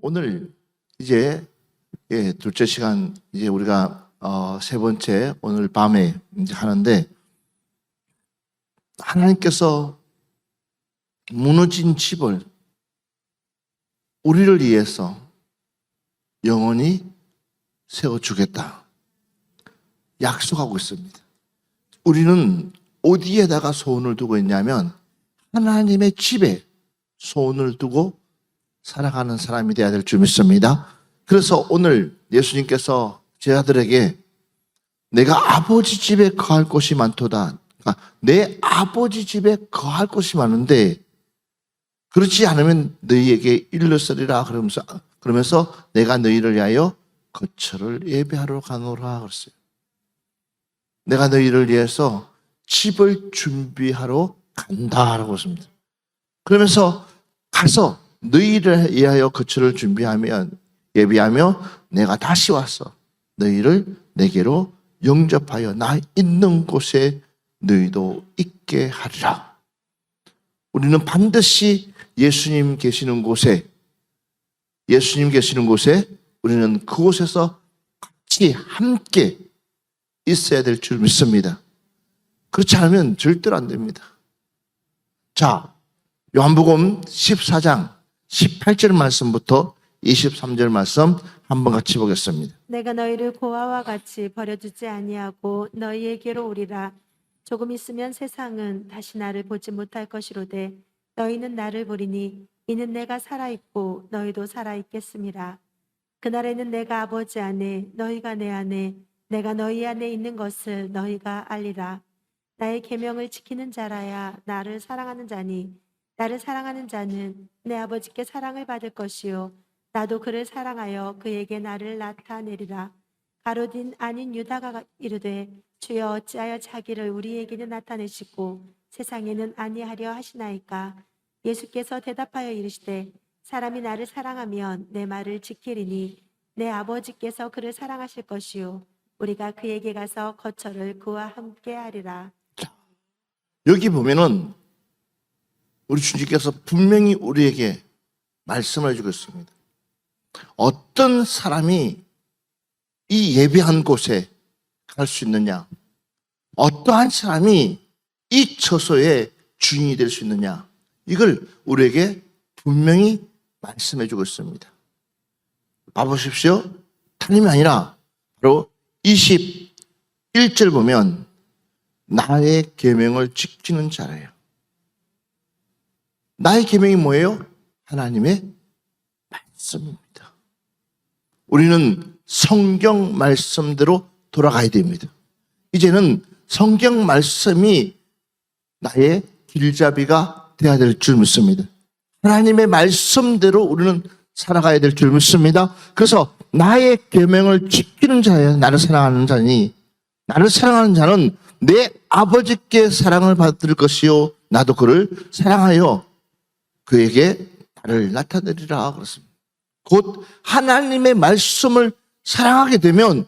오늘 이제 둘째 시간 이제 우리가 세 번째 오늘 밤에 이제 하는데, 하나님께서 무너진 집을 우리를 위해서 영원히 세워주겠다 약속하고 있습니다. 우리는 어디에다가 소원을 두고 있냐면 하나님의 집에 소원을 두고 살아가는 사람이 되어야 될 줄 믿습니다. 그래서 오늘 예수님께서 제자들에게 내가 아버지 집에 거할 곳이 많도다. 그러니까 내 아버지 집에 거할 곳이 많은데 그렇지 않으면 너희에게 일렀으리라 그러면서 내가 너희를 위하여 거처를 예배하러 가노라 그랬어요. 내가 너희를 위해서 집을 준비하러 간다라고 했습니다. 그러면서 가서 너희를 위하여 거처를 준비하면 예비하며 내가 다시 와서 너희를 내게로 영접하여 나 있는 곳에 너희도 있게 하리라. 우리는 반드시 예수님 계시는 곳에 우리는 그곳에서 같이 함께 있어야 될 줄 믿습니다. 그렇지 않으면 절대로 안 됩니다. 자, 요한복음 14장 18절 말씀부터 23절 말씀 한번 같이 보겠습니다. 내가 너희를 고아와 같이 버려두지 아니하고 너희에게로 오리라. 조금 있으면 세상은 다시 나를 보지 못할 것이로되 너희는 나를 보리니 이는 내가 살아있고 너희도 살아있겠음이라. 그날에는 내가 아버지 안에 너희가 내 안에 내가 너희 안에 있는 것을 너희가 알리라. 나의 계명을 지키는 자라야 나를 사랑하는 자니 나를 사랑하는 자는 내 아버지께 사랑을 받을 것이요 나도 그를 사랑하여 그에게 나를 나타내리라. 가룟 아닌 유다가 이르되 주여 어찌하여 자기를 우리에게는 나타내시고 세상에는 아니하려 하시나이까. 예수께서 대답하여 이르시되 사람이 나를 사랑하면 내 말을 지키리니 내 아버지께서 그를 사랑하실 것이요 우리가 그에게 가서 거처를 그와 함께 하리라. 여기 보면은 우리 주님께서 분명히 우리에게 말씀을 주고 있습니다. 어떤 사람이 이 예배한 곳에 갈 수 있느냐? 어떠한 사람이 이 처소의 주인이 될 수 있느냐? 이걸 우리에게 분명히 말씀해 주고 있습니다. 봐보십시오. 틀림이 아니라 바로 21절 보면 나의 계명을 지키는 자래요. 나의 계명이 뭐예요? 하나님의 말씀입니다. 우리는 성경 말씀대로 돌아가야 됩니다. 이제는 성경 말씀이 나의 길잡이가 되어야 될 줄 믿습니다. 하나님의 말씀대로 우리는 살아가야 될 줄 믿습니다. 그래서 나의 계명을 지키는 자야 나를 사랑하는 자니 나를 사랑하는 자는 내 아버지께 사랑을 받을 것이요 나도 그를 사랑하여 그에게 나를 나타내리라 그랬습니다. 곧 하나님의 말씀을 사랑하게 되면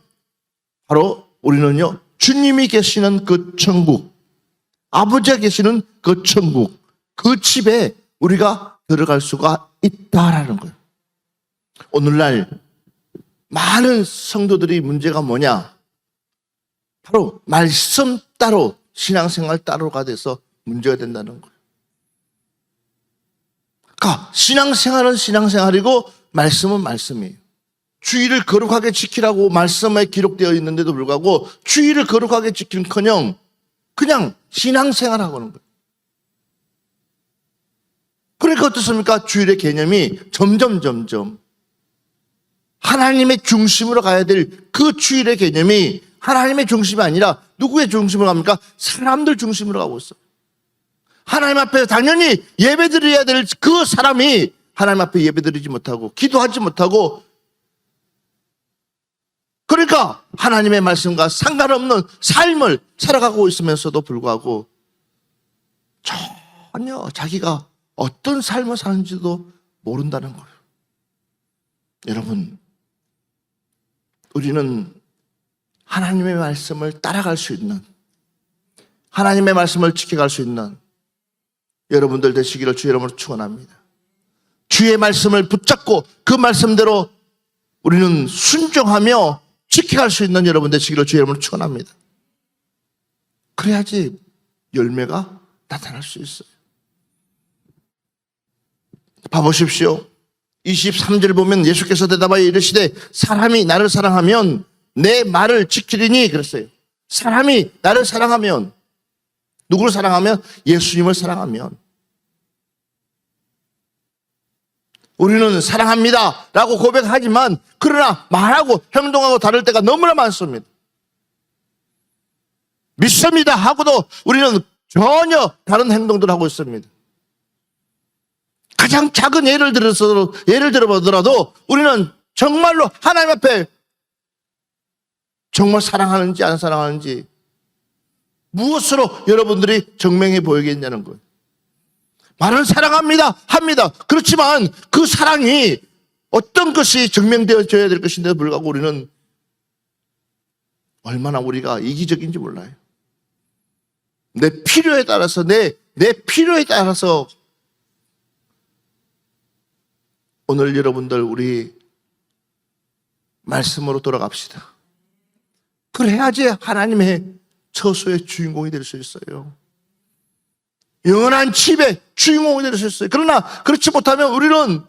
바로 우리는요 주님이 계시는 그 천국, 아버지가 계시는 그 천국, 그 집에 우리가 들어갈 수가 있다라는 거예요. 오늘날 많은 성도들이 문제가 뭐냐? 바로 말씀 따로 신앙생활 따로가 돼서 문제가 된다는 거예요. 그러니까 신앙생활은 신앙생활이고 말씀은 말씀이에요. 주의를 거룩하게 지키라고 말씀에 기록되어 있는데도 불구하고 주의를 거룩하게 지키는커녕 그냥 신앙생활하고 하는 거예요. 그러니까 어떻습니까? 주일의 개념이 점점 하나님의 중심으로 가야 될 그 주일의 개념이 하나님의 중심이 아니라 누구의 중심으로 갑니까? 사람들 중심으로 가고 있어요. 하나님 앞에 당연히 예배드려야 될 그 사람이 하나님 앞에 예배드리지 못하고 기도하지 못하고 그러니까 하나님의 말씀과 상관없는 삶을 살아가고 있으면서도 불구하고 전혀 자기가 어떤 삶을 사는지도 모른다는 거예요. 여러분, 우리는 하나님의 말씀을 따라갈 수 있는, 하나님의 말씀을 지켜갈 수 있는 여러분들 되시기를 주 이름으로 축원합니다. 주의 말씀을 붙잡고 그 말씀대로 우리는 순종하며 지켜갈 수 있는 여러분 되시기를 주의 이름으로 축원합니다. 그래야지 열매가 나타날 수 있어요. 봐보십시오. 23절 보면 예수께서 대답하여 이르시되 사람이 나를 사랑하면 내 말을 지키리니 그랬어요. 사람이 나를 사랑하면, 누구를 사랑하면? 예수님을 사랑하면. 우리는 사랑합니다 라고 고백하지만 그러나 말하고 행동하고 다를 때가 너무나 많습니다. 믿습니다 하고도 우리는 전혀 다른 행동들을 하고 있습니다. 가장 작은 예를 들어보더라도 우리는 정말로 하나님 앞에 정말 사랑하는지 안 사랑하는지 무엇으로 여러분들이 증명해 보이겠냐는 거예요. 말은 사랑합니다 합니다. 그렇지만 그 사랑이 어떤 것이 증명되어져야 될 것인데도 불구하고 우리는 얼마나 우리가 이기적인지 몰라요. 내 필요에 따라서 내 필요에 따라서 오늘 여러분들 우리 말씀으로 돌아갑시다. 그래야지 하나님의 처소의 주인공이 될 수 있어요. 영원한 집의 주인공이 될 수 있어요. 그러나 그렇지 못하면 우리는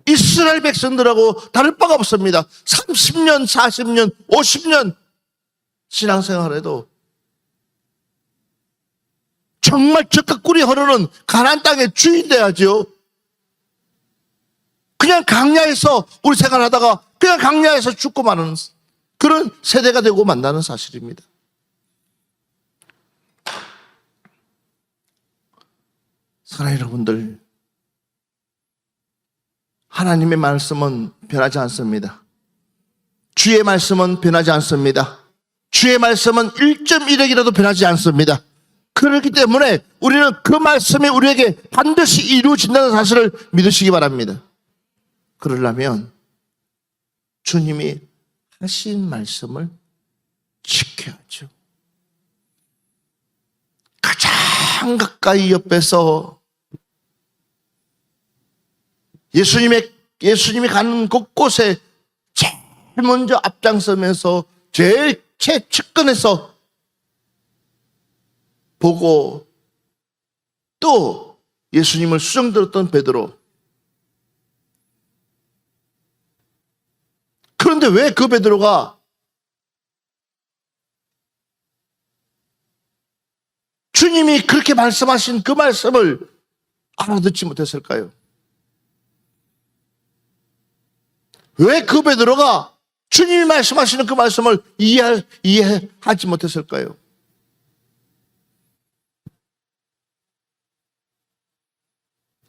이스라엘 백성들하고 다를 바가 없습니다. 30년, 40년, 50년 신앙생활을 해도 정말 젖과 꿀이 흐르는 가나안 땅의 주인 돼야죠. 그냥 강야에서 우리 생활하다가 그냥 강야에서 죽고 마는 그런 세대가 되고 만나는 사실입니다. 사랑하는 여러분들, 하나님의 말씀은 변하지 않습니다. 주의 말씀은 변하지 않습니다. 주의 말씀은 1.1핵이라도 변하지 않습니다. 그렇기 때문에 우리는 그 말씀이 우리에게 반드시 이루어진다는 사실을 믿으시기 바랍니다. 그러려면 주님이 하신 말씀을 지켜야죠. 가장 가까이 옆에서 예수님이 가는 곳곳에 제일 먼저 앞장서면서 제일 최측근에서 보고 또 예수님을 수정들었던 베드로. 그런데 왜 그 베드로가 주님이 그렇게 말씀하신 그 말씀을 알아듣지 못했을까요? 왜 그 베드로가 주님이 말씀하시는 그 말씀을 이해하지 못했을까요?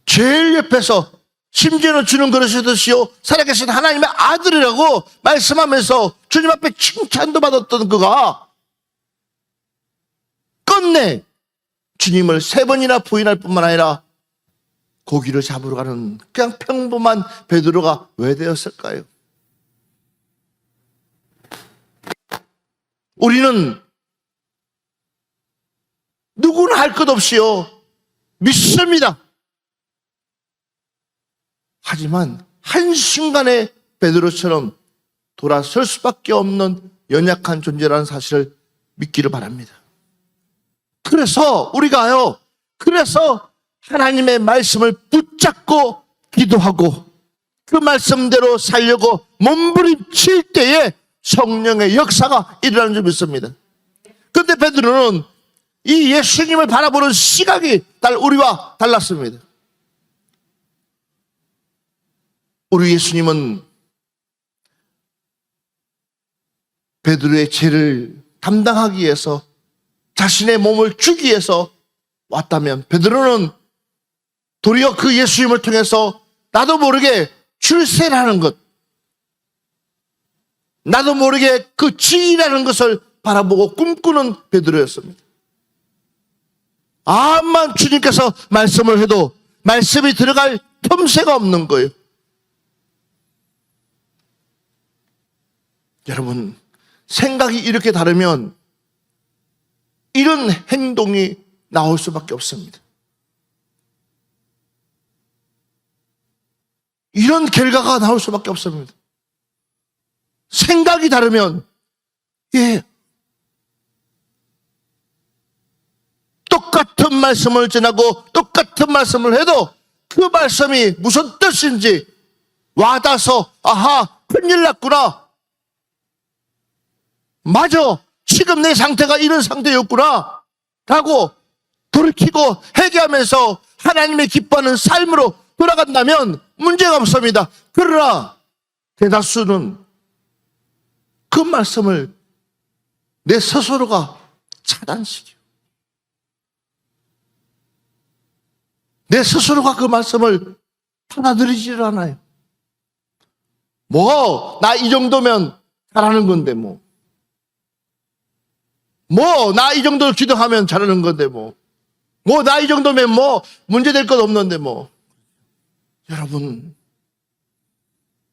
제일 옆에서 심지어는 주는 그릇이 드시오 살아계신 하나님의 아들이라고 말씀하면서 주님 앞에 칭찬도 받았던 그가 끝내 주님을 3번이나 부인할 뿐만 아니라 고기를 잡으러 가는 그냥 평범한 베드로가 왜 되었을까요? 우리는 누구나 할 것 없이요 믿습니다. 하지만 한순간에 베드로처럼 돌아설 수밖에 없는 연약한 존재라는 사실을 믿기를 바랍니다. 그래서 우리가요, 그래서 하나님의 말씀을 붙잡고 기도하고 그 말씀대로 살려고 몸부림칠 때에 성령의 역사가 일어나는 줄 믿습니다. 그런데 베드로는 이 예수님을 바라보는 시각이 우리와 달랐습니다. 우리 예수님은 베드로의 죄를 담당하기 위해서 자신의 몸을 주기 위해서 왔다면 베드로는 도리어 그 예수님을 통해서 나도 모르게 출세라는 것, 나도 모르게 그 지위라는 것을 바라보고 꿈꾸는 베드로였습니다. 암만 주님께서 말씀을 해도 말씀이 들어갈 틈새가 없는 거예요. 여러분, 생각이 이렇게 다르면 이런 행동이 나올 수밖에 없습니다. 이런 결과가 나올 수밖에 없습니다. 생각이 다르면, 예, 똑같은 말씀을 전하고 똑같은 말씀을 해도 그 말씀이 무슨 뜻인지 와닿아서, 아하, 큰일 났구나. 맞아, 지금 내 상태가 이런 상태였구나 라고 돌이키고 회개하면서 하나님의 기뻐하는 삶으로 돌아간다면 문제가 없습니다. 그러나 대다수는 그 말씀을 내 스스로가 차단시켜요. 내 스스로가 그 말씀을 받아들이지를 않아요. 나 이 정도면 잘하는 건데 나 이 정도 기도하면 잘하는 건데 나 이 정도면 문제될 것 없는데 여러분,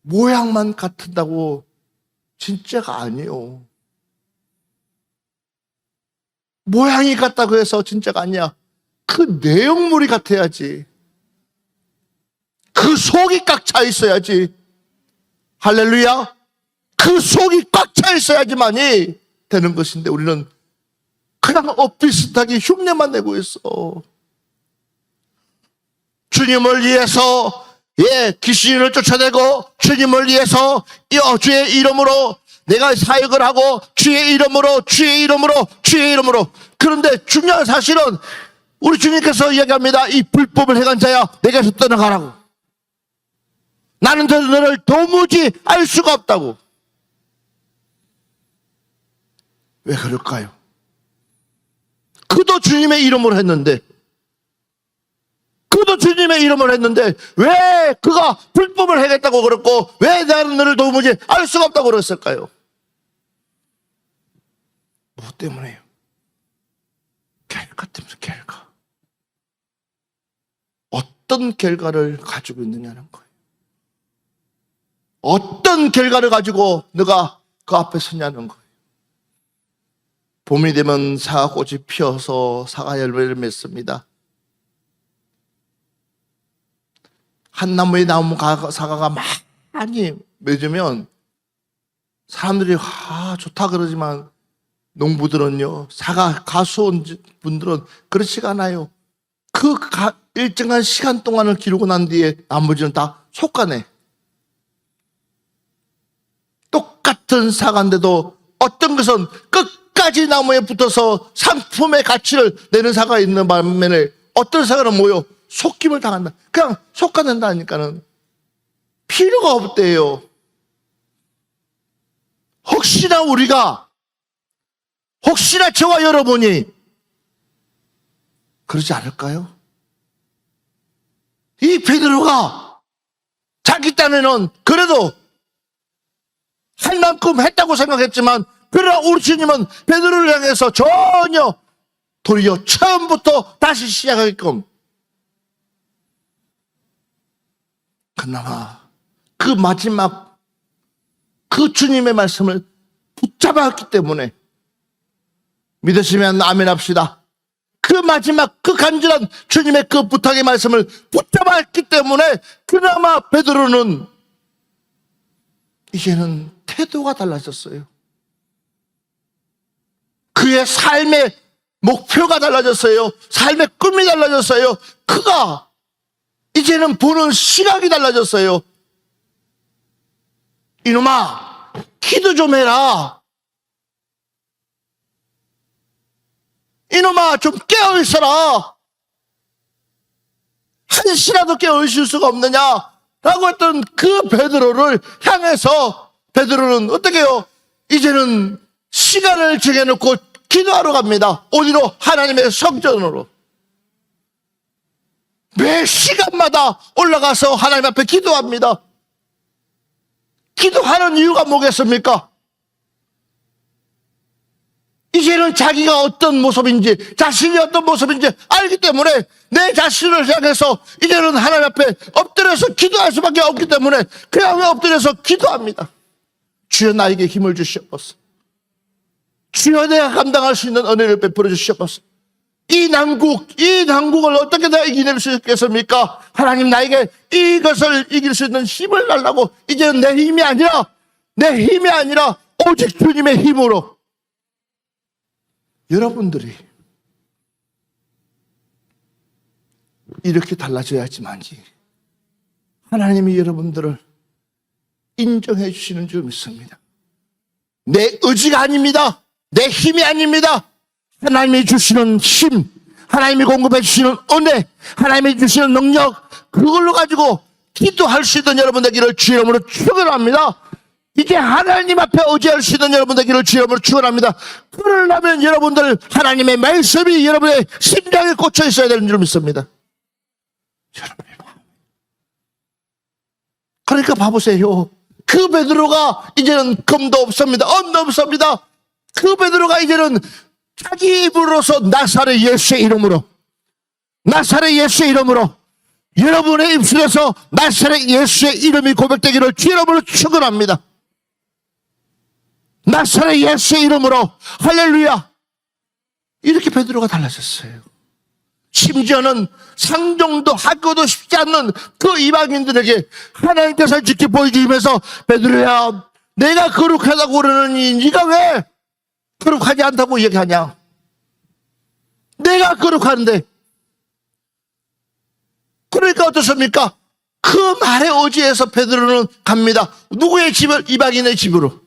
모양만 같은다고 진짜가 아니에요. 모양이 같다고 해서 진짜가 아니야. 그 내용물이 같아야지. 그 속이 꽉 차 있어야지. 할렐루야. 그 속이 꽉 차 있어야지만이 되는 것인데 우리는 그냥 엇비슷하게 흉내만 내고 있어. 주님을 위해서 귀신을 쫓아내고 주님을 위해서 주의 이름으로 내가 사역을 하고 주의 이름으로 그런데 중요한 사실은 우리 주님께서 이야기합니다. 이 불법을 행한 자야 내게서 떠나가라고. 나는 너를 도무지 알 수가 없다고. 왜 그럴까요? 그도 주님의 이름으로 했는데 왜 그가 불법을 행했다고 그랬고 왜 나는 너를 도무지 알 수가 없다고 그랬을까요? 뭐 때문에요? 결과 때문에. 결과. 어떤 결과를 가지고 있느냐는 거예요. 어떤 결과를 가지고 너가 그 앞에 서냐는 거예요. 봄이 되면 사과꽃이 피어서 사과 열매를 맺습니다. 한 나무에 나온 사과가 많이 맺으면 사람들이 좋다 그러지만 농부들은요, 사과 가수원 분들은 그렇지가 않아요. 그 일정한 시간 동안을 기르고 난 뒤에 나머지는 다 솎아내. 똑같은 사과인데도 어떤 것은 끝까지 나무에 붙어서 상품의 가치를 내는 사과가 있는 반면에 어떤 사과는 속김을 당한다. 그냥 솎아낸다니까는 필요가 없대요. 혹시나 저와 여러분이 그러지 않을까요? 이 베드로가 자기 딴에는 그래도 할 만큼 했다고 생각했지만 그러나 우리 주님은 베드로를 향해서 전혀 도리어 처음부터 다시 시작하게끔 그나마 그 마지막 그 주님의 말씀을 붙잡았기 때문에 믿으시면 아멘 합시다. 그 마지막 그 간절한 주님의 그 부탁의 말씀을 붙잡았기 때문에 그나마 베드로는 이제는 태도가 달라졌어요. 그의 삶의 목표가 달라졌어요. 삶의 꿈이 달라졌어요. 그가 이제는 보는 시각이 달라졌어요. 이놈아, 기도 좀 해라. 이놈아, 좀 깨어있어라. 한시라도 깨어있을 수가 없느냐 라고 했던 그 베드로를 향해서 베드로는 어떻게 해요? 이제는 시간을 정해놓고 기도하러 갑니다. 어디로? 하나님의 성전으로. 매 시간마다 올라가서 하나님 앞에 기도합니다. 기도하는 이유가 뭐겠습니까? 이제는 자기가 어떤 모습인지, 자신이 어떤 모습인지 알기 때문에 내 자신을 향해서 이제는 하나님 앞에 엎드려서 기도할 수밖에 없기 때문에 그냥 엎드려서 기도합니다. 주여 나에게 힘을 주시옵소서. 주여 내가 감당할 수 있는 은혜를 베풀어 주시옵소서. 이 난국을 어떻게 내가 이겨낼 수 있겠습니까? 하나님 나에게 이것을 이길 수 있는 힘을 달라고. 이제는 내 힘이 아니라 오직 주님의 힘으로. 여러분들이 이렇게 달라져야지만이 하나님이 여러분들을 인정해 주시는 줄 믿습니다. 내 의지가 아닙니다. 내 힘이 아닙니다. 하나님이 주시는 힘, 하나님이 공급해 주시는 은혜, 하나님이 주시는 능력, 그걸로 가지고 기도할 수 있는 여러분 되기를 주의 이름으로 축원합니다. 이제 하나님 앞에 의지할 수 있는 여러분 되기를 주의 이름으로 축원합니다. 그러려면 여러분들 하나님의 말씀이 여러분의 심장에 꽂혀 있어야 되는 줄 믿습니다. 그러니까 봐보세요. 그 베드로가 이제는 금도 없습니다. 언도 없습니다. 그 베드로가 이제는 자기 입으로서 나사렛 예수의 이름으로 여러분의 입술에서 나사렛 예수의 이름이 고백되기를 주의 이름으로 축원합니다. 나사렛 예수의 이름으로 할렐루야. 이렇게 베드로가 달라졌어요. 심지어는 상종도 하고도 싶지 않는 그 이방인들에게 하나님께서 직접 보여주면서 베드로야, 내가 거룩하다고 그러느니 네가 왜 거룩하지 않다고 얘기하냐? 내가 거룩한데. 그러니까 어떻습니까? 그 말에 의지해서 베드로는 갑니다. 누구의 집을? 이방인의 집으로.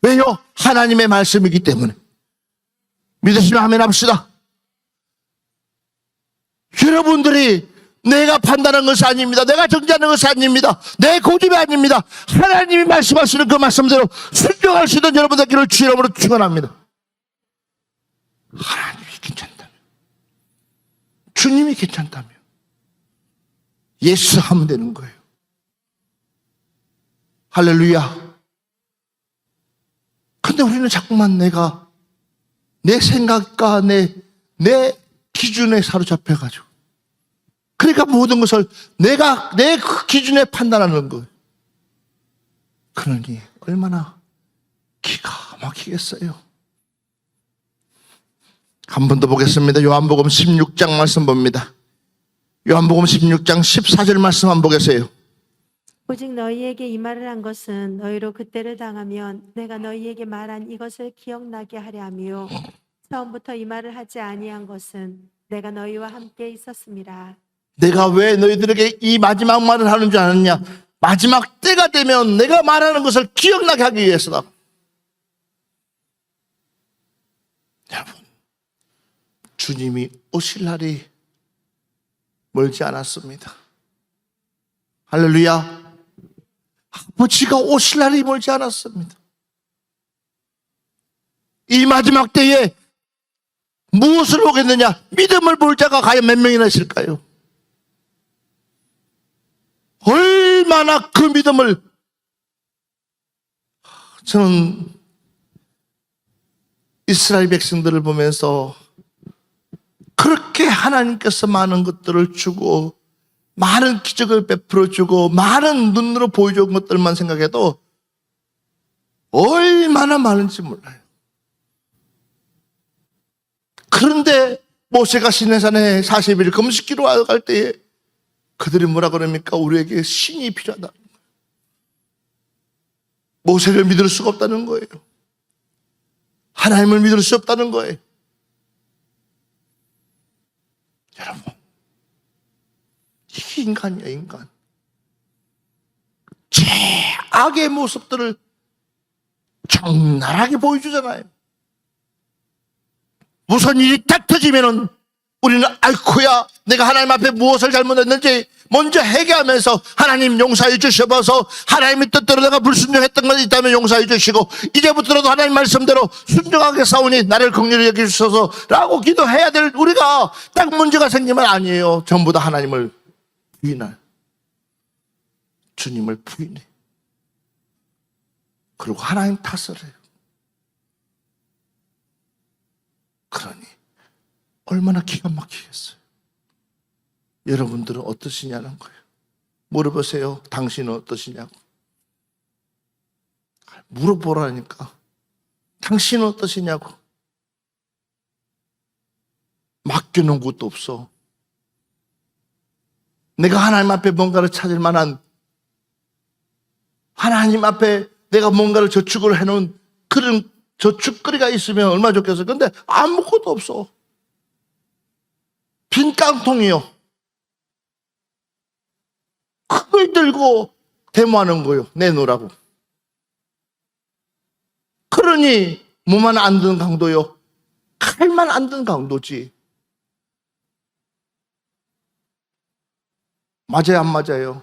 왜요? 하나님의 말씀이기 때문에. 믿으시면 아멘 합시다. 여러분들이 내가 판단한 것이 아닙니다. 내가 정죄하는 것이 아닙니다. 내 고집이 아닙니다. 하나님이 말씀하시는 그 말씀대로 순종할 수 있는 여러분 되기를 주의 이름으로 축원합니다. 하나님이 괜찮다면, 주님이 괜찮다면 예수 하면 되는 거예요. 할렐루야. 근데 우리는 자꾸만 내 생각과 내 기준에 사로잡혀가지고, 그러니까 모든 것을 내 그 기준에 판단하는 거예요. 그러니 얼마나 기가 막히겠어요. 한 번 더 보겠습니다. 요한복음 16장 말씀 봅니다. 요한복음 16장 14절 말씀 한번 보겠어요. 오직 너희에게 이 말을 한 것은 너희로 그때를 당하면 내가 너희에게 말한 이것을 기억나게 하려 함이요 처음부터 이 말을 하지 아니한 것은 내가 너희와 함께 있었음이라. 내가 왜 너희들에게 이 마지막 말을 하는 줄 아느냐? 마지막 때가 되면 내가 말하는 것을 기억나게 하기 위해서다. 여러분, 주님이 오실 날이 멀지 않았습니다. 할렐루야. 아버지가 오실 날이 멀지 않았습니다. 이 마지막 때에 무엇을 보겠느냐? 믿음을 볼 자가 과연 몇 명이나 있을까요? 얼마나 그 믿음을, 저는 이스라엘 백성들을 보면서 그렇게 하나님께서 많은 것들을 주고 많은 기적을 베풀어 주고 많은 눈으로 보여준 것들만 생각해도 얼마나 많은지 몰라요. 그런데 모세가 시내산에 40일 금식기로 갈 때에 그들이 뭐라 그럽니까? 우리에게 신이 필요하다. 모세를 믿을 수가 없다는 거예요. 하나님을 믿을 수 없다는 거예요. 여러분, 이게 인간이야, 인간. 최악의 모습들을 적나라하게 보여주잖아요. 무슨 일이 딱 터지면은 우리는 아이쿠야, 내가 하나님 앞에 무엇을 잘못했는지 먼저 회개하면서 하나님 용서해 주셔서 하나님의 뜻대로 내가 불순종했던 것이 있다면 용서해 주시고 이제부터라도 하나님 말씀대로 순종하게 싸우니 나를 긍휼히 여기셔서 라고 기도해야 될 우리가 딱 문제가 생기면 아니에요. 전부 다 하나님을 부인할, 주님을 부인해. 그리고 하나님 탓을 해요. 그러니 얼마나 기가 막히겠어요. 여러분들은 어떠시냐는 거예요. 물어보세요. 당신은 어떠시냐고. 물어보라니까. 당신은 어떠시냐고. 맡겨놓은 것도 없어. 내가 하나님 앞에 뭔가를 찾을 만한, 하나님 앞에 내가 뭔가를 저축을 해놓은 그런 저축거리가 있으면 얼마나 좋겠어. 근데 아무것도 없어. 빈 깡통이요. 그걸 들고 데모하는 거요. 내놓으라고. 그러니 뭐만 안 드는 강도요. 칼만 안 드는 강도지. 맞아요, 안 맞아요?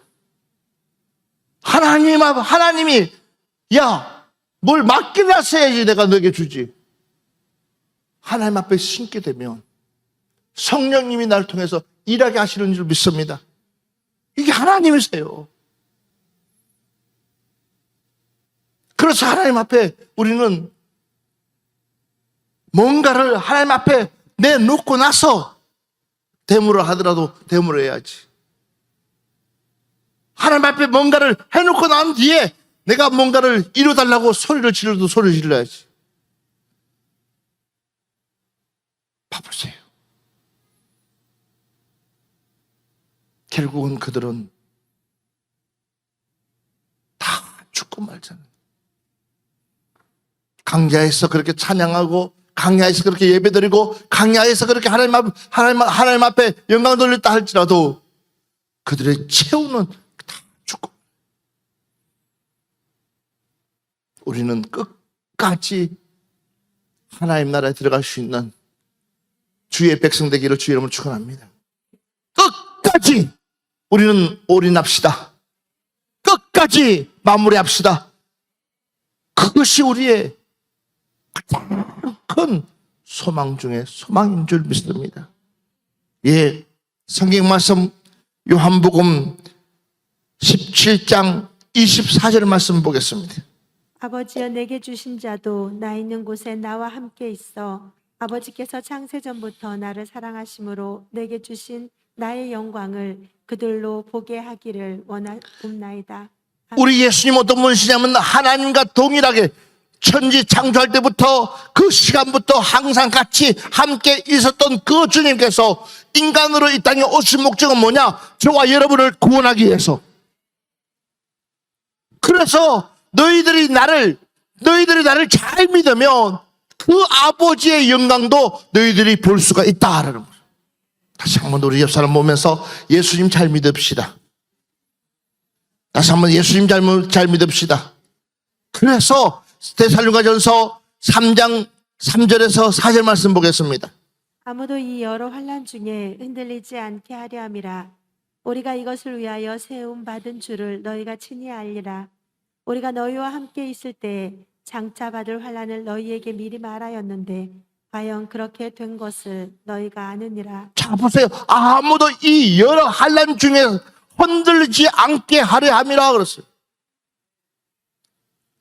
하나님이 야, 뭘 맡겨놨어야지 내가 너에게 주지. 하나님 앞에 신게 되면 성령님이 나를 통해서 일하게 하시는 줄 믿습니다. 이게 하나님이세요. 그래서 하나님 앞에 우리는 뭔가를 하나님 앞에 내놓고 나서 대물을 하더라도 대물을 해야지. 하나님 앞에 뭔가를 해놓고 난 뒤에 내가 뭔가를 이뤄달라고 소리를 지르도 소리를 질러야지. 봐보세요. 결국은 그들은 다 죽고 말잖아요. 강야에서 그렇게 찬양하고, 강야에서 그렇게 예배드리고, 강야에서 그렇게 하나님 앞에 영광 돌렸다 할지라도 그들의 최후는 다 죽고. 우리는 끝까지 하나님 나라에 들어갈 수 있는 주의 백성 되기를 주의 이름으로 축원합니다. 끝까지 우리는 올인합시다. 끝까지 마무리합시다. 그것이 우리의 가장 큰 소망 중에 소망인 줄 믿습니다. 예, 성경 말씀 요한복음 17장 24절 말씀 보겠습니다. 아버지여 내게 주신 자도 나 있는 곳에 나와 함께 있어 아버지께서 창세전부터 나를 사랑하심으로 내게 주신 나의 영광을 그들로 보게 하기를 원하옵나이다. 우리 예수님 어떤 분이시냐면 하나님과 동일하게 천지 창조할 때부터 그 시간부터 항상 같이 함께 있었던 그 주님께서 인간으로 이 땅에 오신 목적은 뭐냐? 저와 여러분을 구원하기 위해서. 그래서 너희들이 나를 잘 믿으면 그 아버지의 영광도 너희들이 볼 수가 있다라는 거예요. 다시 한번 우리 옆 사람 보면서 예수님 잘 믿읍시다. 다시 한번 예수님 잘 믿읍시다. 그래서 데살로니가전서 3장 3절에서 4절 말씀 보겠습니다. 아무도 이 여러 환난 중에 흔들리지 않게 하려 함이라. 우리가 이것을 위하여 세움 받은 줄을 너희가 친히 알리라. 우리가 너희와 함께 있을 때 장차 받을 환난을 너희에게 미리 말하였는데 과연 그렇게 된 것을 너희가 아느니라. 자 보세요. 아무도 이 여러 환난 중에 흔들리지 않게 하려 함이라 그랬어요.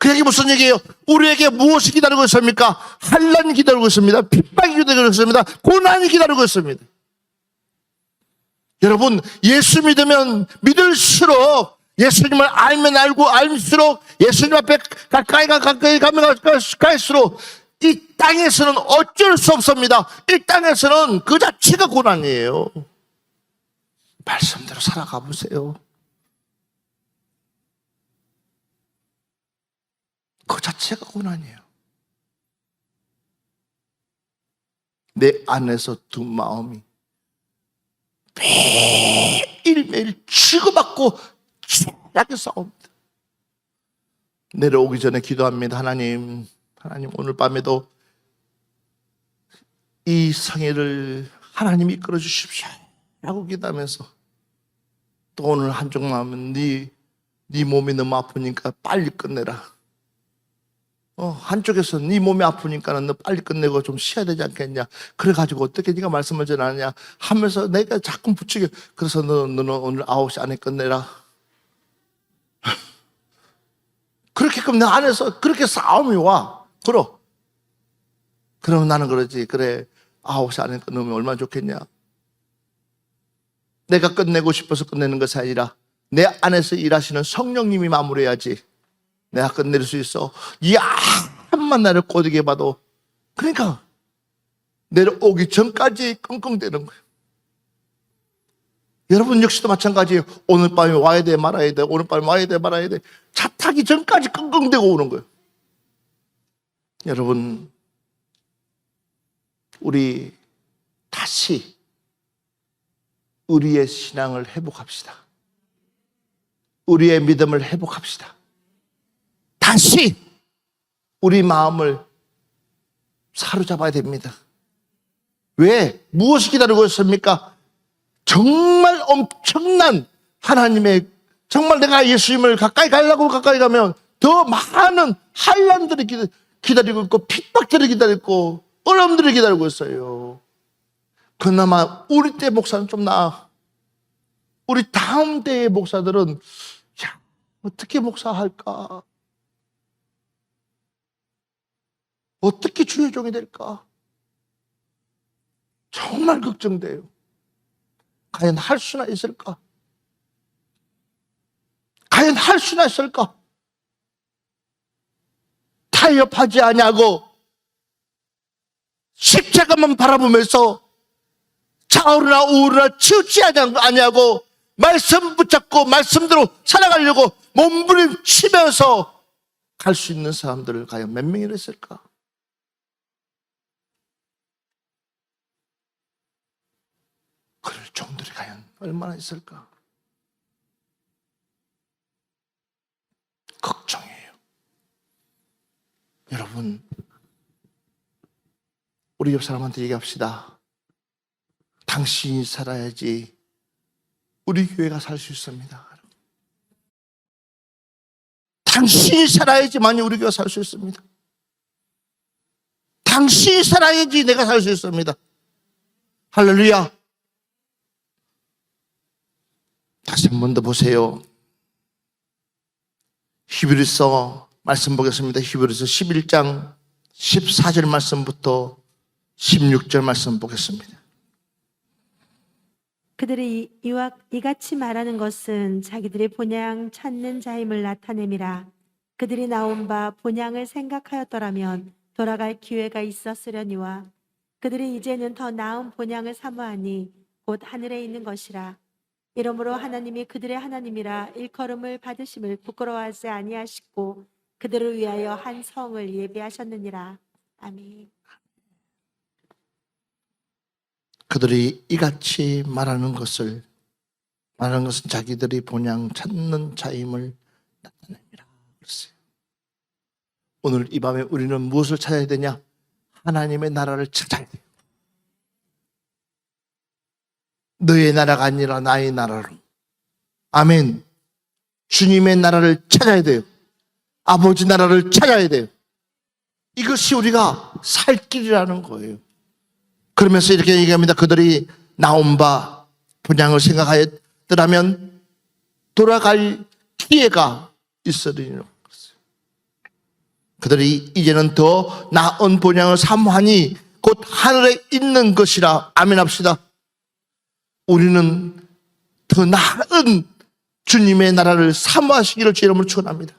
그 얘기 무슨 얘기예요? 우리에게 무엇이 기다리고 있습니까? 환난이 기다리고 있습니다. 핍박이 기다리고 있습니다. 고난이 기다리고 있습니다. 여러분, 예수 믿으면 믿을수록, 예수님을 알면 알고 알수록, 예수님 앞에 가까이 가면 갈수록 이 땅에서는 어쩔 수 없습니다. 이 땅에서는 그 자체가 고난이에요. 말씀대로 살아가 보세요. 그 자체가 고난이에요. 내 안에서 두 마음이 매일매일 치고받고 치열하게 싸웁니다. 내려오기 전에 기도합니다. 하나님 오늘 밤에도 이 성회를 하나님이 이끌어 주십시오 라고 기도하면서 또 오늘 한쪽 마음은 네 몸이 너무 아프니까 빨리 끝내라. 한쪽에서 네 몸이 아프니까는 너 빨리 끝내고 좀 쉬어야 되지 않겠냐. 그래가지고 어떻게 네가 말씀을 전하냐 하면서 내가 자꾸 부추겨. 그래서 너는 오늘 9시 안에 끝내라. 그렇게 그럼 내 안에서 그렇게 싸움이 와. 그러면 나는 그러지. 그래 9시 안에 끝내면 얼마나 좋겠냐. 내가 끝내고 싶어서 끝내는 것이 아니라 내 안에서 일하시는 성령님이 마무리해야지 내가 끝낼 수 있어. 이 암만 나를 꼬드게 봐도. 그러니까 내려오기 전까지 끙끙대는 거예요. 여러분 역시도 마찬가지예요. 오늘 밤에 와야 돼 말아야 돼, 오늘 밤에 와야 돼 말아야 돼. 차 타기 전까지 끙끙대고 오는 거예요. 여러분, 우리 다시 우리의 신앙을 회복합시다. 우리의 믿음을 회복합시다. 다시 우리 마음을 사로잡아야 됩니다. 왜? 무엇을 기다리고 있습니까? 정말 엄청난 하나님의, 정말 내가 예수님을 가까이 가려고 가까이 가면 더 많은 환난들이 기다리고 있고, 핍박들이 기다리고 있고, 어려움들이 기다리고 있어요. 그나마 우리 때 목사는 좀 나아. 우리 다음 때의 목사들은 야, 어떻게 목사할까? 어떻게 주의 종이 될까? 정말 걱정돼요. 과연 할 수나 있을까? 과연 할 수나 있을까? 타협하지 아니하고 십자가만 바라보면서 좌우나 우우나 치우치 아니하고 말씀 붙잡고 말씀대로 살아가려고 몸부림치면서 갈 수 있는 사람들을 과연 몇 명이나 있을까? 그럴 종들이 과연 얼마나 있을까? 걱정이에요. 여러분, 우리 옆 사람한테 얘기합시다. 당신이 살아야지 우리 교회가 살 수 있습니다. 당신이 살아야지만이 우리 교회가 살 수 있습니다. 당신이 살아야지 내가 살 수 있습니다. 할렐루야. 다시 한 번 더 보세요. 히브리서 말씀 보겠습니다. 히브리서 11장 14절 말씀부터 16절 말씀 보겠습니다. 그들이 이같이 말하는 것은 자기들의 본향 찾는 자임을 나타냄이라. 그들이 나온 바 본향을 생각하였더라면 돌아갈 기회가 있었으려니와 그들이 이제는 더 나은 본향을 사모하니 곧 하늘에 있는 것이라. 이러므로 하나님이 그들의 하나님이라 일컬음을 받으심을 부끄러워하지 아니하시고 그들을 위하여 한 성을 예비하셨느니라. 아멘. 그들이 이같이 말하는 것은 자기들이 본향 찾는 자임을 나타냅니다. 그랬어요. 오늘 이 밤에 우리는 무엇을 찾아야 되냐? 하나님의 나라를 찾아야 돼요. 너의 나라가 아니라 나의 나라로. 아멘. 주님의 나라를 찾아야 돼요. 아버지 나라를 찾아야 돼요. 이것이 우리가 살 길이라는 거예요. 그러면서 이렇게 얘기합니다. 그들이 나온 바 본향을 생각하였더라면 돌아갈 기회가 있으리라. 그들이 이제는 더 나은 본향을 사모하니 곧 하늘에 있는 것이라. 아멘 합시다. 우리는 더 나은 주님의 나라를 사모하시기를 주 이름으로 축원합니다.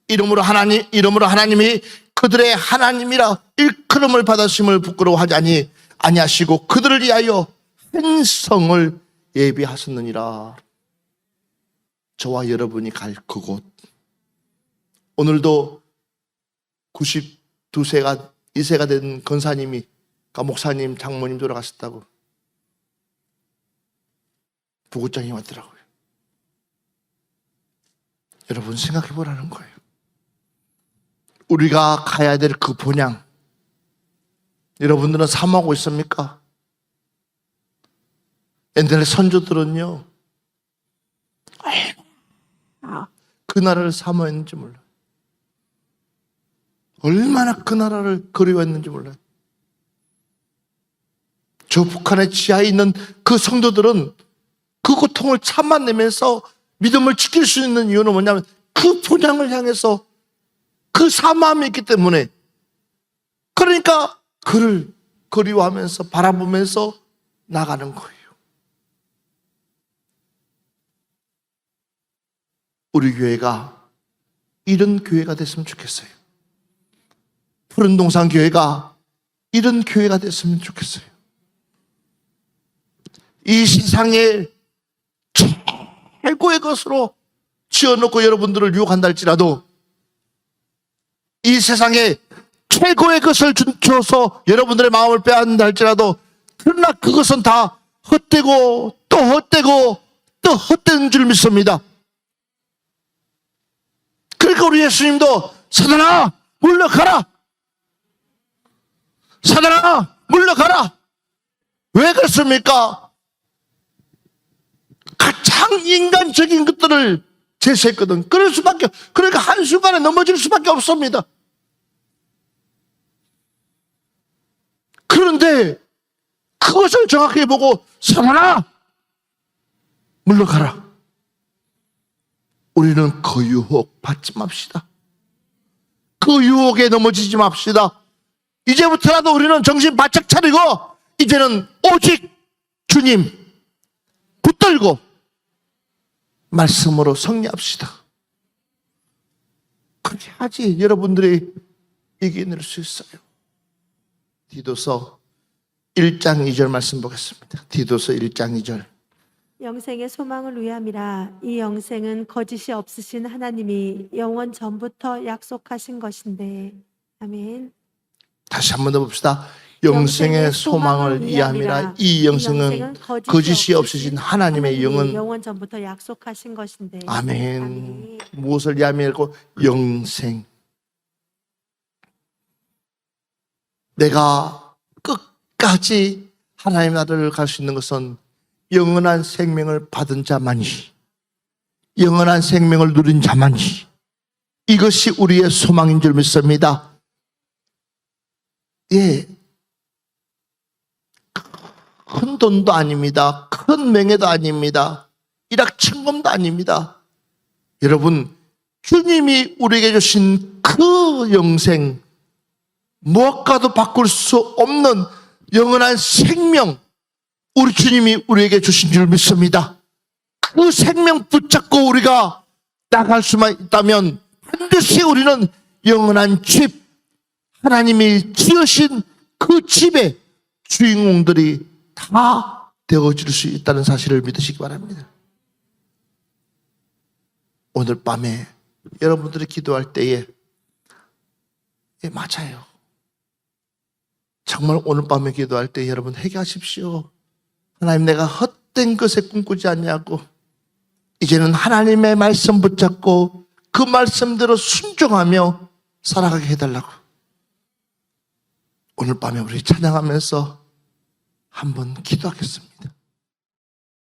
이름으로 하나님이 그들의 하나님이라 일컬음을 받으심을 부끄러워하지 아니하시고 그들을 위하여 한 성을 예비하셨느니라. 저와 여러분이 갈 그곳. 오늘도 92세가 2세가 된 권사님이 목사님, 장모님 돌아가셨다고 부고장이 왔더라고요. 여러분 생각해 보라는 거예요. 우리가 가야 될 그 본향, 여러분들은 사모하고 있습니까? 옛날에 선조들은요, 그 나라를 사모했는지 몰라요. 얼마나 그 나라를 그리워했는지 몰라요. 저 북한의 지하에 있는 그 성도들은 그 고통을 참아내면서 믿음을 지킬 수 있는 이유는 뭐냐면 그 본향을 향해서 그 사모함이 있기 때문에, 그러니까 그를 그리워하면서 바라보면서 나가는 거예요. 우리 교회가 이런 교회가 됐으면 좋겠어요. 푸른동산 교회가 이런 교회가 됐으면 좋겠어요. 이 세상에 최고의 것으로 지어놓고 여러분들을 유혹한다 할지라도 이 세상에 최고의 것을 줘서 여러분들의 마음을 빼앗는다 할지라도 그러나 그것은 다 헛되고 또 헛되고 또 헛된 줄 믿습니다. 그러니까 우리 예수님도 사단아 물러가라, 사단아 물러가라. 왜 그렇습니까? 가장 인간적인 것들을 제시했거든. 그러니까 한순간에 넘어질 수밖에 없습니다. 그런데 그것을 정확히 보고 사단아 물러가라. 우리는 그 유혹 받지 맙시다. 그 유혹에 넘어지지 맙시다. 이제부터라도 우리는 정신 바짝 차리고 이제는 오직 주님 붙들고 말씀으로 승리합시다. 그렇게 하지 여러분들이 이겨낼 수 있어요. 디도서 1장 2절 말씀 보겠습니다. 디도서 1장 2절. 영생의 소망을 위함이라. 이 영생은 거짓이 없으신 하나님이 영원 전부터 약속하신 것인데. 아멘. 다시 한 번 더 봅시다. 영생의 소망을 위함이라. 이 영생은 거짓이 없으신 하나님의 영원 전부터 약속하신 것인데. 아멘. 아멘. 무엇을 위함이라고? 영생. 내가 끝까지 하나님 나라를 갈 수 있는 것은 영원한 생명을 받은 자만이, 영원한 생명을 누린 자만이, 이것이 우리의 소망인 줄 믿습니다. 예, 큰 돈도 아닙니다. 큰 명예도 아닙니다. 일확천금도 아닙니다. 여러분, 주님이 우리에게 주신 그 영생, 무엇과도 바꿀 수 없는 영원한 생명, 우리 주님이 우리에게 주신 줄 믿습니다. 그 생명 붙잡고 우리가 나갈 수만 있다면 반드시 우리는 영원한 집, 하나님이 지으신 그 집의 주인공들이 다 되어질 수 있다는 사실을 믿으시기 바랍니다. 오늘 밤에 여러분들이 기도할 때에 맞아요. 정말 오늘 밤에 기도할 때 여러분 회개하십시오. 하나님, 내가 헛된 것에 꿈꾸지 않냐고, 이제는 하나님의 말씀 붙잡고 그 말씀대로 순종하며 살아가게 해달라고. 오늘 밤에 우리 찬양하면서 한번 기도하겠습니다.